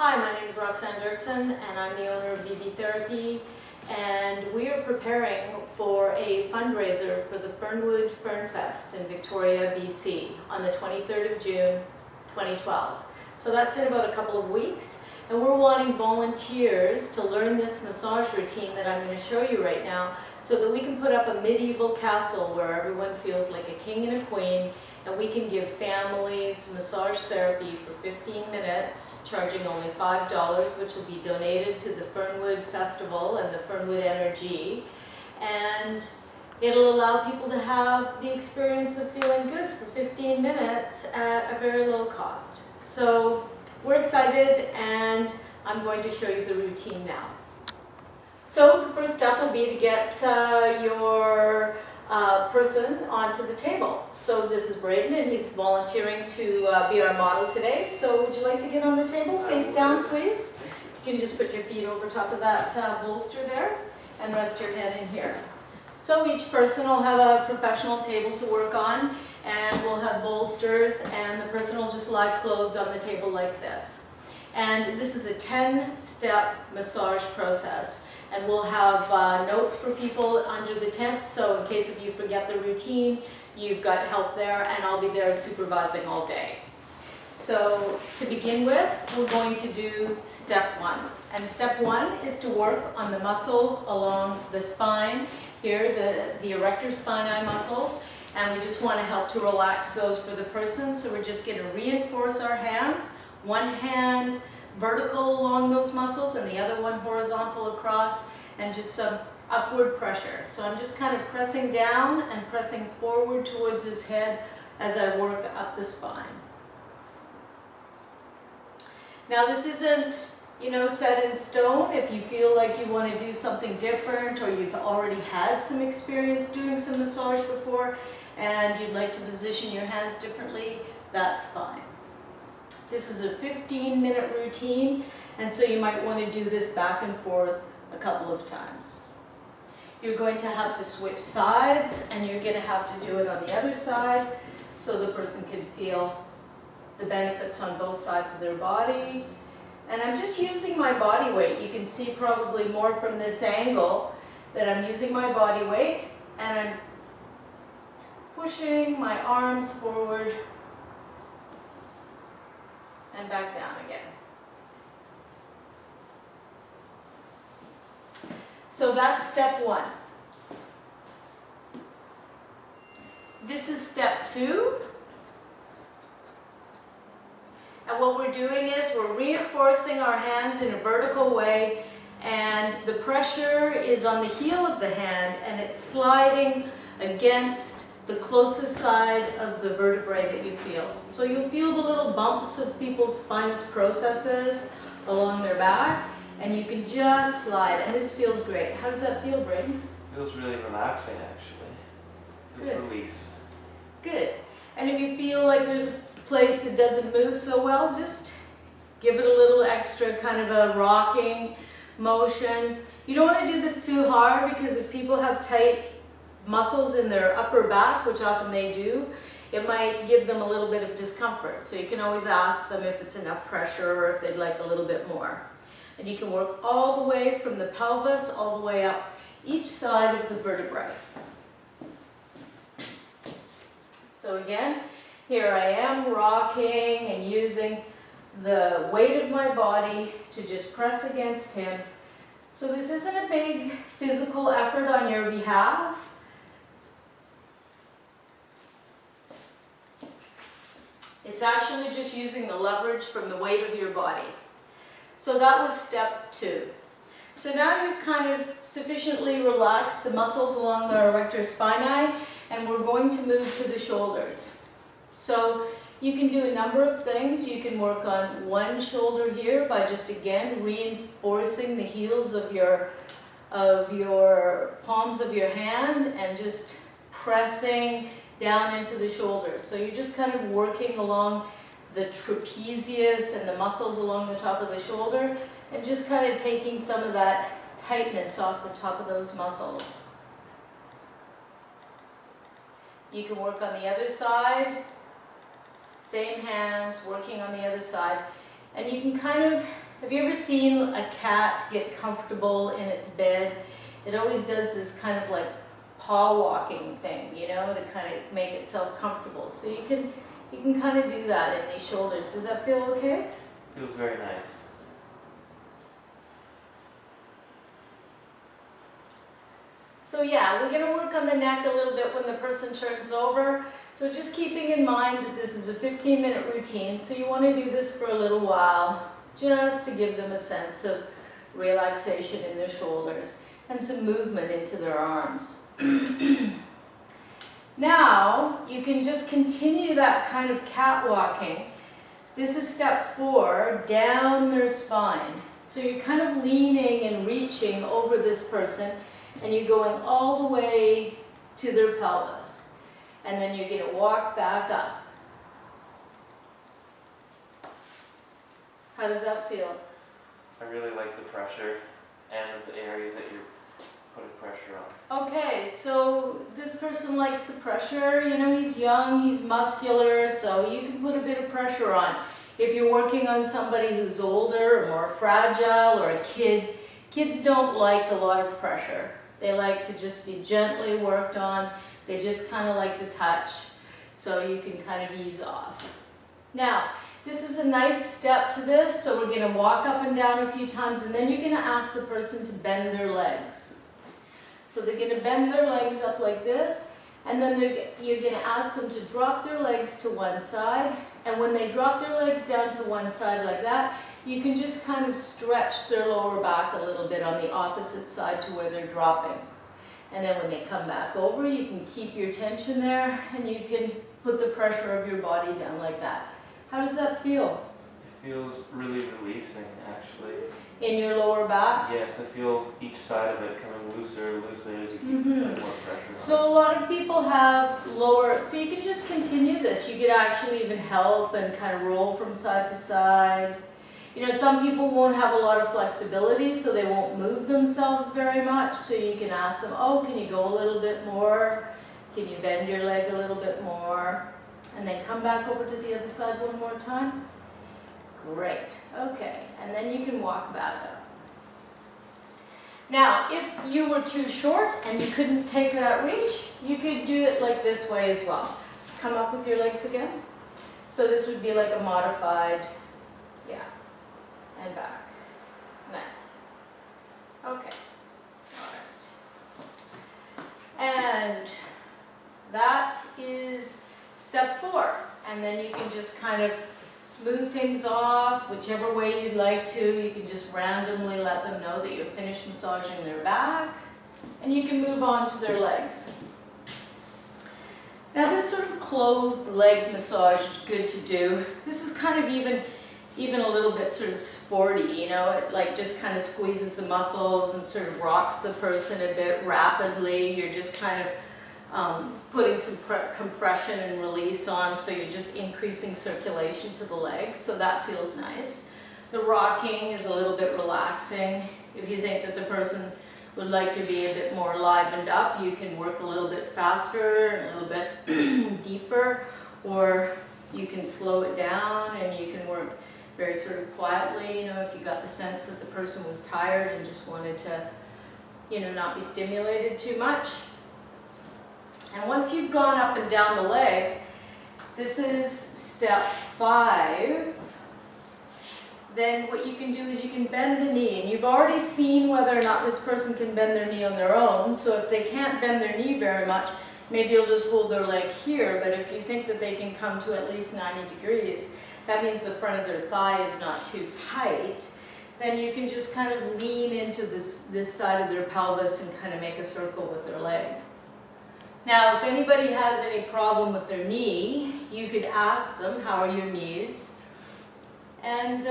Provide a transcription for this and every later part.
Hi, my name is Roxanne Dirksen and I'm the owner of VV Therapy, and we are preparing for a fundraiser for the Fernwood Fern Fest in Victoria, BC on the 23rd of June 2012. So that's in about a couple of weeks, and we're wanting volunteers to learn this massage routine that I'm going to show you right now so that we can put up a medieval castle where everyone feels like a king and a queen, and we can give families massage therapy for 15 minutes, charging only $5, which will be donated to the Fernwood Festival and the Fernwood Energy. And it'll allow people to have the experience of feeling good for 15 minutes at a very low cost. So we're excited, and I'm going to show you the routine now. So the first step will be to get your person onto the table. So this is Braden, and he's volunteering to be our model today. So would you like to get on the table? Face down, please. You can just put your feet over top of that bolster there and rest your head in here. So each person will have a professional table to work on, and we'll have bolsters, and the person will just lie clothed on the table like this. And this is a 10-step massage process. And we'll have notes for people under the tent, so in case if you forget the routine, you've got help there, and I'll be there supervising all day. So to begin with, we're going to do step one. And step one is to work on the muscles along the spine, here, the erector spinae muscles, and we just want to help to relax those for the person. So we're just going to reinforce our hands, one hand vertical along those muscles and the other one horizontal across, and just some upward pressure. So I'm just kind of pressing down and pressing forward towards his head as I work up the spine. Now this isn't, set in stone. If you feel like you want to do something different, or you've already had some experience doing some massage before and you'd like to position your hands differently, that's fine. This is a 15-minute routine, and so you might want to do this back and forth a couple of times. You're going to have to switch sides, and you're going to have to do it on the other side so the person can feel the benefits on both sides of their body. And I'm just using my body weight. You can see probably more from this angle that I'm using my body weight, and I'm pushing my arms forward and back down again. So that's step one. This is step two. And what we're doing is we're reinforcing our hands in a vertical way, and the pressure is on the heel of the hand, and it's sliding against the closest side of the vertebrae that you feel. So you'll feel the little bumps of people's spinous processes along their back, and you can just slide, and this feels great. How does that feel, Braden? Feels really relaxing, actually. Feels release. Good. And if you feel like there's a place that doesn't move so well, just give it a little extra kind of a rocking motion. You don't want to do this too hard, because if people have tight muscles in their upper back, which often they do, it might give them a little bit of discomfort. So you can always ask them if it's enough pressure or if they'd like a little bit more. And you can work all the way from the pelvis all the way up each side of the vertebrae. So again, here I am rocking and using the weight of my body to just press against him. So this isn't a big physical effort on your behalf. It's actually just using the leverage from the weight of your body. So that was step two. So now you've kind of sufficiently relaxed the muscles along the erector spinae, and we're going to move to the shoulders. So you can do a number of things. You can work on one shoulder here by just again reinforcing the heels of your palms of your hand and just pressing down into the shoulders. So you're just kind of working along the trapezius and the muscles along the top of the shoulder, and just kind of taking some of that tightness off the top of those muscles. You can work on the other side, same hands, working on the other side. And you can kind of Have you ever seen a cat get comfortable in its bed? It always does this kind of like paw walking thing, you know, to kind of make itself comfortable. So you can kind of do that in these shoulders. Does that feel okay? Feels very nice. So yeah, we're going to work on the neck a little bit when the person turns over. So just keeping in mind that this is a 15-minute routine, so you want to do this for a little while, just to give them a sense of relaxation in their shoulders and some movement into their arms. Now, you can just continue that kind of cat walking. This is step 4, down their spine. So you're kind of leaning and reaching over this person, and you're going all the way to their pelvis. And then you're going to walk back up. How does that feel? I really like the pressure and the areas that you're putting pressure on. Okay, so this person likes the pressure. You know, he's young, he's muscular, so you can put a bit of pressure on. If you're working on somebody who's older or more fragile or a kid, kids don't like a lot of pressure. They like to just be gently worked on. They just kind of like the touch, so you can kind of ease off. Now, this is a nice step to this, so we're going to walk up and down a few times, and then you're going to ask the person to bend their legs. So they're going to bend their legs up like this, and then you're going to ask them to drop their legs to one side, and when they drop their legs down to one side like that, you can just kind of stretch their lower back a little bit on the opposite side to where they're dropping. And then when they come back over, you can keep your tension there, and you can put the pressure of your body down like that. How does that feel? It feels really releasing, actually. In your lower back? Yes, I feel each side of it coming looser and looser as you keep putting more pressure on. So a lot of people have lower, so you can just continue this. You could actually even help and kind of roll from side to side. You know, some people won't have a lot of flexibility, so they won't move themselves very much. So you can ask them, oh, can you go a little bit more? Can you bend your leg a little bit more? And then come back over to the other side one more time. Great. Okay. And then you can walk back up. Now, if you were too short and you couldn't take that reach, you could do it like this way as well. Come up with your legs again. So this would be like a modified, yeah, and back. Nice. Okay. All right. And that is step 4. And then you can just kind of smooth things off, whichever way you'd like to. You can just randomly let them know that you're finished massaging their back, and you can move on to their legs. Now this sort of clothed leg massage is good to do. This is kind of even a little bit sort of sporty, you know, it like just kind of squeezes the muscles and sort of rocks the person a bit rapidly. You're just kind of putting some compression and release on, so you're just increasing circulation to the legs, so that feels nice. The rocking is a little bit relaxing. If you think that the person would like to be a bit more livened up, you can work a little bit faster and a little bit deeper, or you can slow it down and you can work very sort of quietly, you know, if you got the sense that the person was tired and just wanted to, you know, not be stimulated too much. And once you've gone up and down the leg, this is step 5. Then what you can do is you can bend the knee. And you've already seen whether or not this person can bend their knee on their own. So if they can't bend their knee very much, maybe you'll just hold their leg here. But if you think that they can come to at least 90 degrees, that means the front of their thigh is not too tight. Then you can just kind of lean into this side of their pelvis and kind of make a circle with their leg. Now, if anybody has any problem with their knee, you could ask them, how are your knees? And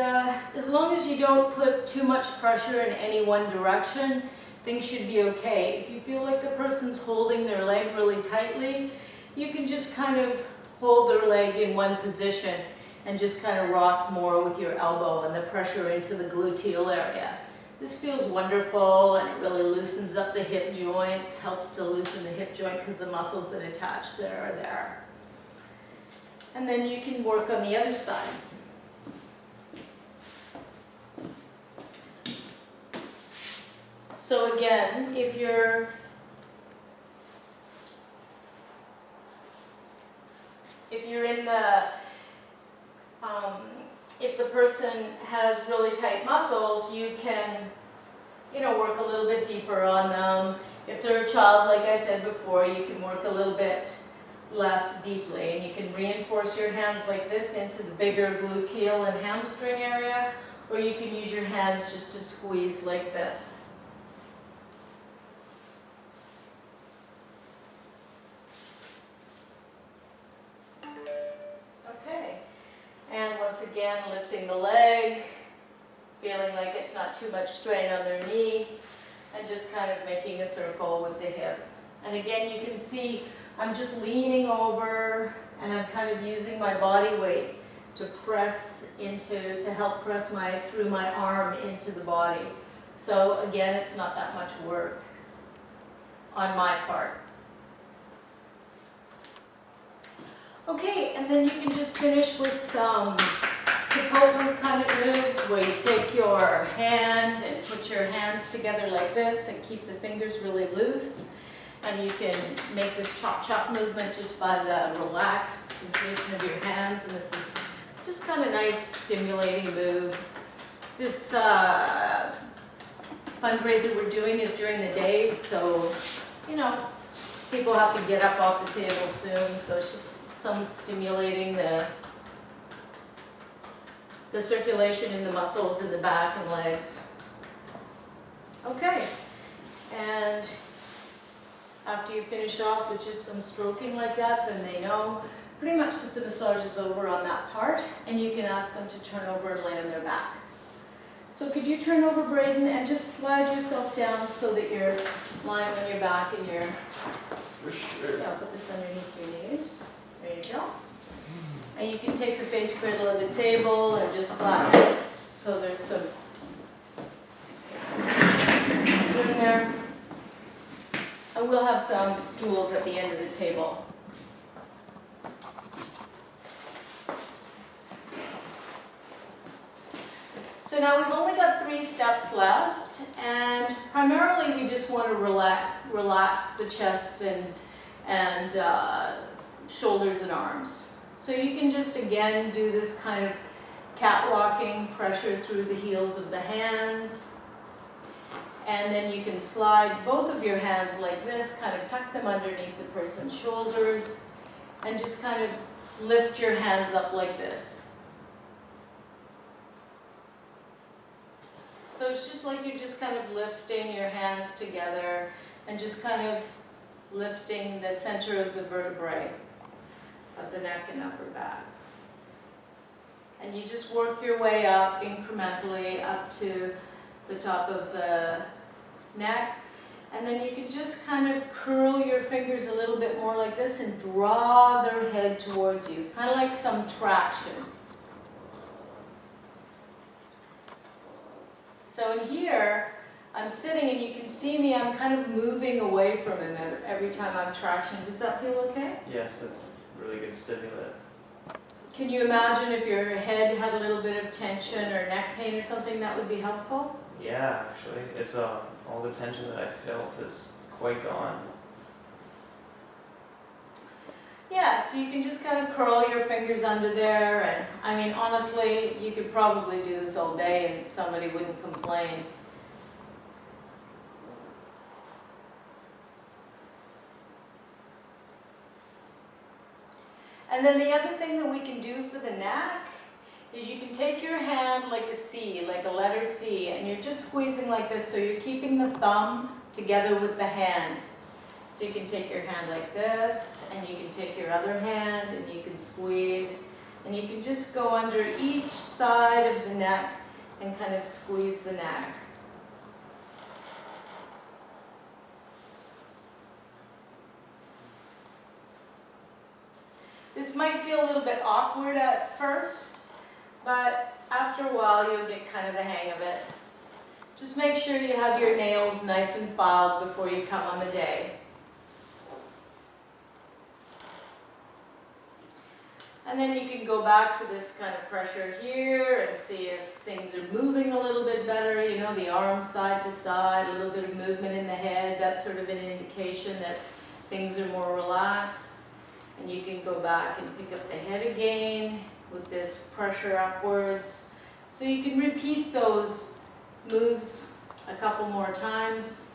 as long as you don't put too much pressure in any one direction, things should be okay. If you feel like the person's holding their leg really tightly, you can just kind of hold their leg in one position and just kind of rock more with your elbow and the pressure into the gluteal area. This feels wonderful, and it really loosens up the hip joints, helps to loosen the hip joint because the muscles that attach there are there. And then you can work on the other side. So again, if you're in the, if the person has really tight muscles, you can, work a little bit deeper on them. If they're a child, like I said before, you can work a little bit less deeply, and you can reinforce your hands like this into the bigger gluteal and hamstring area, or you can use your hands just to squeeze like this. Okay, and once again, lifting the leg, feeling like it's not too much strain on their knee, and just kind of making a circle with the hip. And again, you can see I'm just leaning over, and I'm kind of using my body weight to press into, to help press through my arm into the body. So again, it's not that much work on my part. Okay, and then you can just finish with some hip kind of moves where you take your hand and put your hands together like this and keep the fingers really loose. And you can make this chop-chop movement just by the relaxed sensation of your hands. And this is just kind of nice, stimulating move. This fundraiser we're doing is during the day, so, people have to get up off the table soon. So it's just some stimulating the circulation in the muscles in the back and legs. Okay, and after you finish off with just some stroking like that, then they know pretty much that the massage is over on that part, and you can ask them to turn over and lay on their back. So could you turn over, Braden, and just slide yourself down so that you're lying on your back and you're... For sure. Yeah, put this underneath your knees. There you go. And you can take the face cradle of the table and just flatten it so there's some room there. And we'll have some stools at the end of the table. So now we've only got 3 steps left, and primarily we just want to relax the chest and shoulders and arms. So you can just again do this kind of catwalking pressure through the heels of the hands. And then you can slide both of your hands like this, kind of tuck them underneath the person's shoulders, and just kind of lift your hands up like this. So it's just like you're just kind of lifting your hands together and just kind of lifting the center of the vertebrae of the neck and upper back. And you just work your way up incrementally up to the top of the neck. And then you can just kind of curl your fingers a little bit more like this and draw their head towards you, kind of like some traction. So in here, I'm sitting and you can see me, I'm kind of moving away from him every time I'm traction. Does that feel okay? Yes, that's really good stimulant. Can you imagine if your head had a little bit of tension or neck pain or something that would be helpful? Yeah, actually, it's all the tension that I felt is quite gone. Yeah, so you can just kind of curl your fingers under there, and I mean, honestly, you could probably do this all day and somebody wouldn't complain. And then the other thing that we can do for the neck is you can take your hand like a C, like a letter C, and you're just squeezing like this, so you're keeping the thumb together with the hand. So you can take your hand like this, and you can take your other hand, and you can squeeze, and you can just go under each side of the neck and kind of squeeze the neck. This might feel a little bit awkward at first, but after a while you'll get kind of the hang of it. Just make sure you have your nails nice and filed before you come on the day. And then you can go back to this kind of pressure here and see if things are moving a little bit better, you know, the arms side to side, a little bit of movement in the head. That's sort of an indication that things are more relaxed. And you can go back and pick up the head again with this pressure upwards. So you can repeat those moves a couple more times.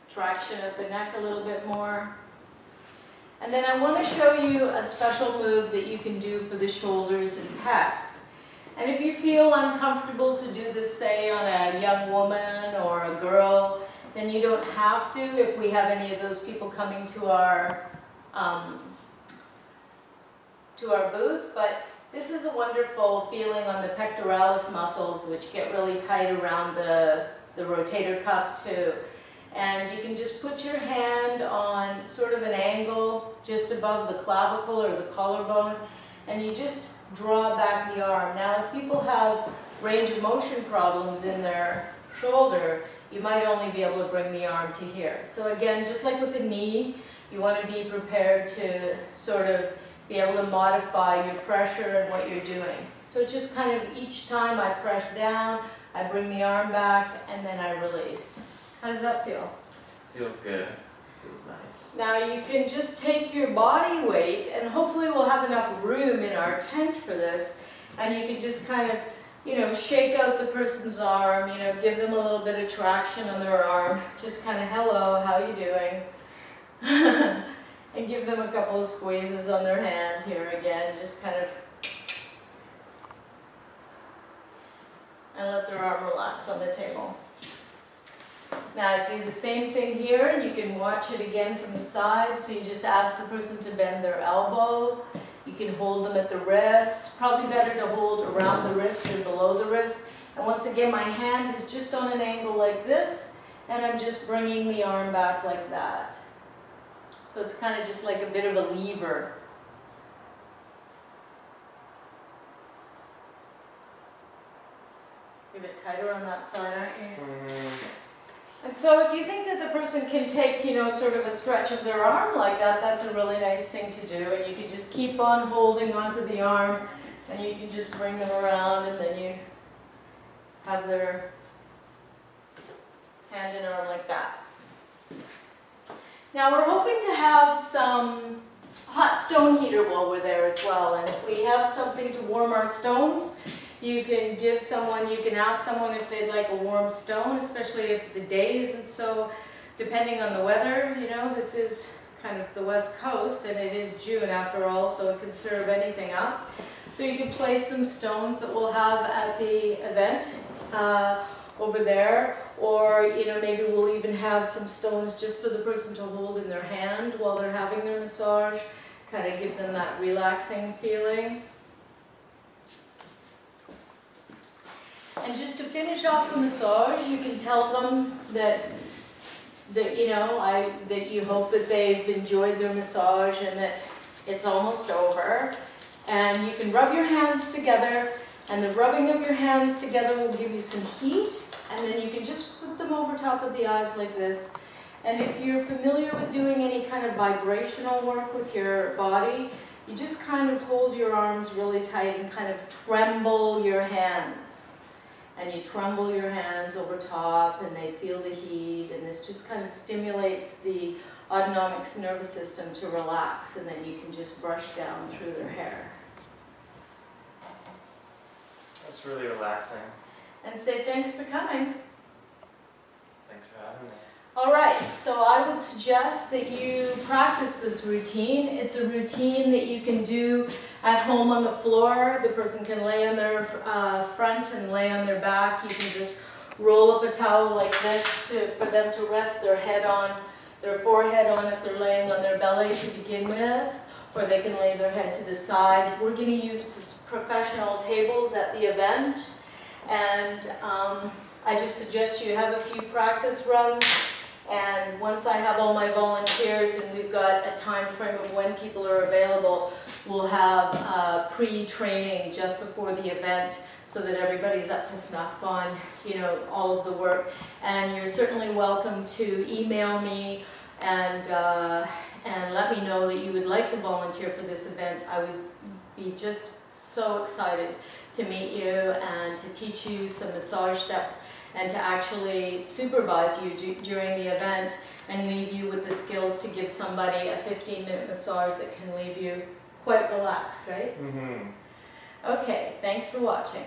Traction of the neck a little bit more. And then I want to show you a special move that you can do for the shoulders and pecs. And if you feel uncomfortable to do this, say, on a young woman or a girl, then you don't have to if we have any of those people coming to our booth. But this is a wonderful feeling on the pectoralis muscles, which get really tight around the rotator cuff too. And you can just put your hand on sort of an angle just above the clavicle or the collarbone, and you just draw back the arm. Now, if people have range of motion problems in their shoulder, you might only be able to bring the arm to here. So again, just like with the knee, you want to be prepared to sort of be able to modify your pressure and what you're doing. So it's just kind of each time I press down, I bring the arm back, and then I release. How does that feel? Feels good. Feels nice. Now you can just take your body weight, and hopefully we'll have enough room in our tent for this, and you can just kind of, you know, shake out the person's arm, you know, give them a little bit of traction on their arm, just kind of, hello, how are you doing? And give them a couple of squeezes on their hand here again, just kind of, and let their arm relax on the table. Now do the same thing here, and you can watch it again from the side. So you just ask the person to bend their elbow. You can hold them at the wrist. Probably better to hold around the wrist or below the wrist. And once again, my hand is just on an angle like this, and I'm just bringing the arm back like that. So it's kind of just like a bit of a lever. You're a bit tighter on that side, aren't you? And so if you think that the person can take, you know, sort of a stretch of their arm like that, that's a really nice thing to do. And you can just keep on holding onto the arm, and you can just bring them around, and then you have their hand and arm like that. Now we're hoping to have some hot stone heater while we're there as well. And if we have something to warm our stones, you can give someone, you can ask someone if they'd like a warm stone, especially if the day isn't so, depending on the weather, you know, this is kind of the West Coast, and it is June after all, so it can serve anything up. So you can place some stones that we'll have at the event over there, or, you know, maybe we'll even have some stones just for the person to hold in their hand while they're having their massage, kind of give them that relaxing feeling. And just to finish off the massage, you can tell them that you know, that you hope that they've enjoyed their massage and that it's almost over. And you can rub your hands together, and the rubbing of your hands together will give you some heat, and then you can just put them over top of the eyes like this. And if you're familiar with doing any kind of vibrational work with your body, you just kind of hold your arms really tight and kind of tremble your hands. And you tremble your hands over top, and they feel the heat, and this just kind of stimulates the autonomic nervous system to relax, and then you can just brush down through their hair. That's really relaxing. And say thanks for coming. Thanks for having me. All right, so I would suggest that you practice this routine. It's a routine that you can do at home on the floor. The person can lay on their front and lay on their back. You can just roll up a towel like this for them to rest their head on, their forehead on if they're laying on their belly to begin with, or they can lay their head to the side. We're going to use professional tables at the event, and I just suggest you have a few practice runs. And once I have all my volunteers and we've got a time frame of when people are available, we'll have pre-training just before the event so that everybody's up to snuff on, you know, all of the work. And you're certainly welcome to email me and and let me know that you would like to volunteer for this event. I would be just so excited to meet you and to teach you some massage steps and to actually supervise you during the event and leave you with the skills to give somebody a 15-minute massage that can leave you quite relaxed, right? Mm-hmm. Okay, thanks for watching.